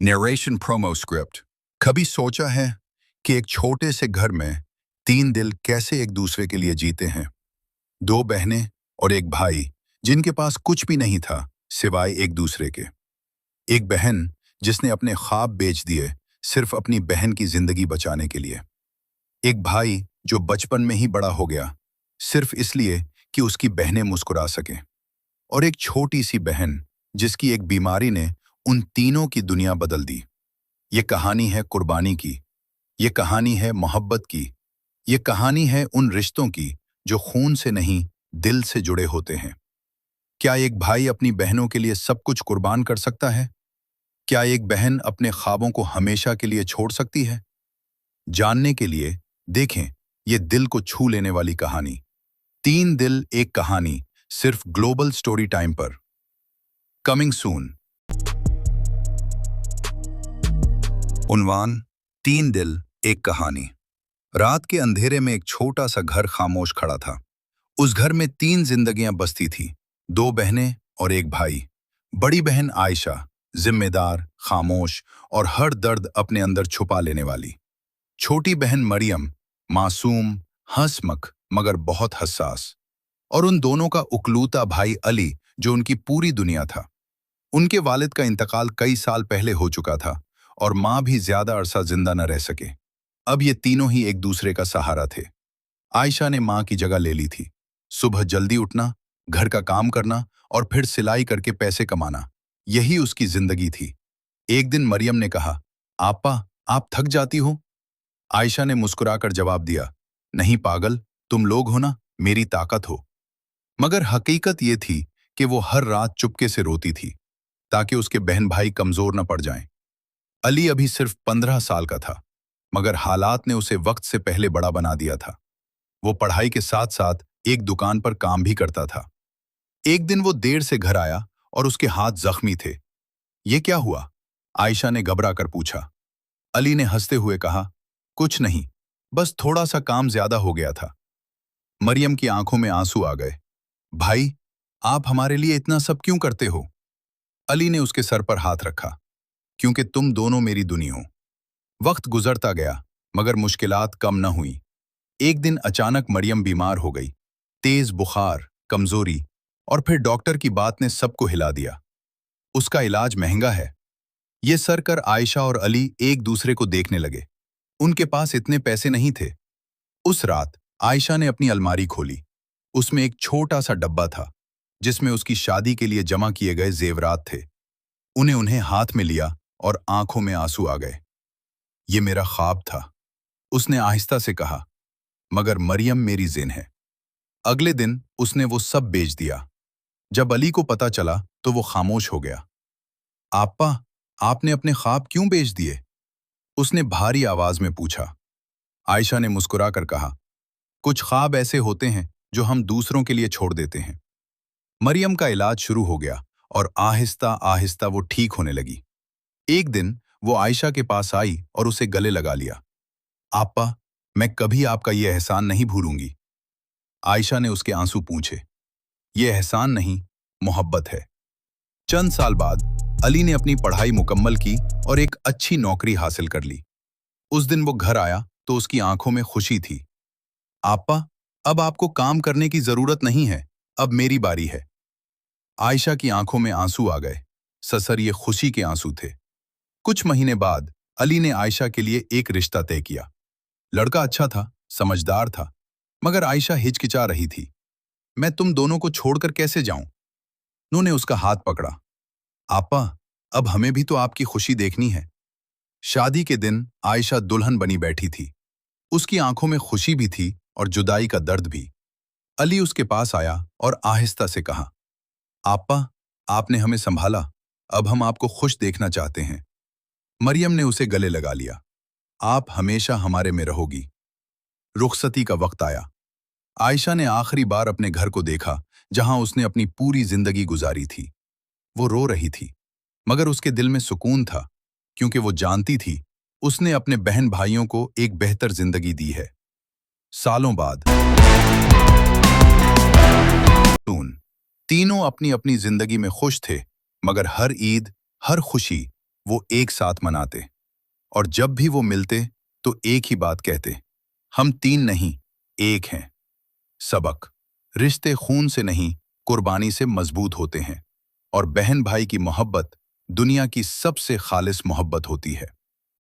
Narration promo script. कभी सोचा है कि एक छोटे से घर में तीन दिल कैसे एक दूसरे के लिए जीते हैं? दो बहनें और एक भाई जिनके पास कुछ भी नहीं था सिवाय एक दूसरे के। एक बहन जिसने अपने ख्वाब बेच दिए सिर्फ अपनी बहन की जिंदगी बचाने के लिए। एक भाई जो बचपन में ही बड़ा हो गया सिर्फ इसलिए कि उसकी बहनें मुस्कुरा सकें। और एक छोटी सी बहन जिसकी एक बीमारी ने उन तीनों की दुनिया बदल दी। ये कहानी है कुर्बानी की, ये कहानी है मोहब्बत की, ये कहानी है उन रिश्तों की जो खून से नहीं दिल से जुड़े होते हैं। क्या एक भाई अपनी बहनों के लिए सब कुछ कुर्बान कर सकता है? क्या एक बहन अपने ख्वाबों को हमेशा के लिए छोड़ सकती है? जानने के लिए देखें ये दिल को छू लेने वाली कहानी, तीन दिल एक कहानी, सिर्फ ग्लोबल स्टोरी टाइम पर। Coming soon. उन्वान, तीन दिल एक कहानी। रात के अंधेरे में एक छोटा सा घर खामोश खड़ा था। उस घर में तीन जिंदगियां बसती थी, दो बहनें और एक भाई। बड़ी बहन आयशा, जिम्मेदार, खामोश और हर दर्द अपने अंदर छुपा लेने वाली। छोटी बहन मरियम, मासूम, हंसमख मगर बहुत हसास। और उन दोनों का उकलूता भाई अली जो उनकी पूरी दुनिया था। उनके वालिद का इंतकाल कई साल पहले हो चुका था और मां भी ज्यादा अरसा जिंदा न रह सके। अब ये तीनों ही एक दूसरे का सहारा थे। आयशा ने मां की जगह ले ली थी। सुबह जल्दी उठना, घर का काम करना और फिर सिलाई करके पैसे कमाना, यही उसकी जिंदगी थी। एक दिन मरियम ने कहा, आपा, आप थक जाती हो? आयशा ने मुस्कुराकर जवाब दिया, नहीं पागल, तुम लोग हो ना, मेरी ताकत हो। मगर हकीकत ये थी कि वो हर रात चुपके से रोती थी ताकि उसके बहन भाई कमजोर न पड़ जाएं। अली अभी सिर्फ 15 साल का था, मगर हालात ने उसे वक्त से पहले बड़ा बना दिया था। वो पढ़ाई के साथ साथ एक दुकान पर काम भी करता था। एक दिन वो देर से घर आया और उसके हाथ जख्मी थे। ये क्या हुआ? आयशा ने घबरा कर पूछा। अली ने हंसते हुए कहा, कुछ नहीं, बस थोड़ा सा काम ज्यादा हो गया था। मरियम की आंखों में आंसू आ गए। भाई, आप हमारे लिए इतना सब क्यों करते हो? अली ने उसके सर पर हाथ रखा, क्योंकि तुम दोनों मेरी दुनिया हो। वक्त गुजरता गया मगर मुश्किलात कम न हुई। एक दिन अचानक मरियम बीमार हो गई। तेज बुखार, कमजोरी और फिर डॉक्टर की बात ने सबको हिला दिया। उसका इलाज महंगा है। ये सर कर आयशा और अली एक दूसरे को देखने लगे। उनके पास इतने पैसे नहीं थे। उस रात आयशा ने अपनी अलमारी खोली। उसमें एक छोटा सा डब्बा था जिसमें उसकी शादी के लिए जमा किए गए जेवरात थे। उन्हें हाथ में लिया और आंखों में आंसू आ गए। ये मेरा ख्वाब था, उसने आहिस्ता से कहा, मगर मरियम मेरी जिन है। अगले दिन उसने वो सब बेच दिया। जब अली को पता चला तो वो खामोश हो गया। आपा, आपने अपने ख्वाब क्यों बेच दिए? उसने भारी आवाज में पूछा। आयशा ने मुस्कुराकर कहा, कुछ ख्वाब ऐसे होते हैं जो हम दूसरों के लिए छोड़ देते हैं। मरियम का इलाज शुरू हो गया और आहिस्ता आहिस्ता वो ठीक होने लगी। एक दिन वो आयशा के पास आई और उसे गले लगा लिया। आपा, मैं कभी आपका ये एहसान नहीं भूलूंगी। आयशा ने उसके आंसू पूछे। ये एहसान नहीं, मोहब्बत है। चंद साल बाद अली ने अपनी पढ़ाई मुकम्मल की और एक अच्छी नौकरी हासिल कर ली। उस दिन वो घर आया तो उसकी आंखों में खुशी थी। आपा, अब आपको काम करने की जरूरत नहीं है, अब मेरी बारी है। आयशा की आंखों में आंसू आ गए। ससर ये खुशी के आंसू थे। कुछ महीने बाद अली ने आयशा के लिए एक रिश्ता तय किया। लड़का अच्छा था, समझदार था, मगर आयशा हिचकिचा रही थी। मैं तुम दोनों को छोड़कर कैसे जाऊं? उन्होंने उसका हाथ पकड़ा। आपा, अब हमें भी तो आपकी खुशी देखनी है। शादी के दिन आयशा दुल्हन बनी बैठी थी। उसकी आंखों में खुशी भी थी और जुदाई का दर्द भी। अली उसके पास आया और आहिस्ता से कहा, आपा, आपने हमें संभाला, अब हम आपको खुश देखना चाहते हैं। मरियम ने उसे गले लगा लिया। आप हमेशा हमारे में रहोगी। रुखसती का वक्त आया। आयशा ने आखिरी बार अपने घर को देखा जहां उसने अपनी पूरी जिंदगी गुजारी थी। वो रो रही थी, मगर उसके दिल में सुकून था, क्योंकि वो जानती थी उसने अपने बहन भाइयों को एक बेहतर जिंदगी दी है। सालों बाद तीनों अपनी अपनी जिंदगी में खुश थे, मगर हर ईद, हर खुशी वो एक साथ मनाते और जब भी वो मिलते तो एक ही बात कहते, हम तीन नहीं, एक हैं। सबक: रिश्ते खून से नहीं, कुर्बानी से मजबूत होते हैं और बहन भाई की मोहब्बत दुनिया की सबसे खालिस मोहब्बत होती है।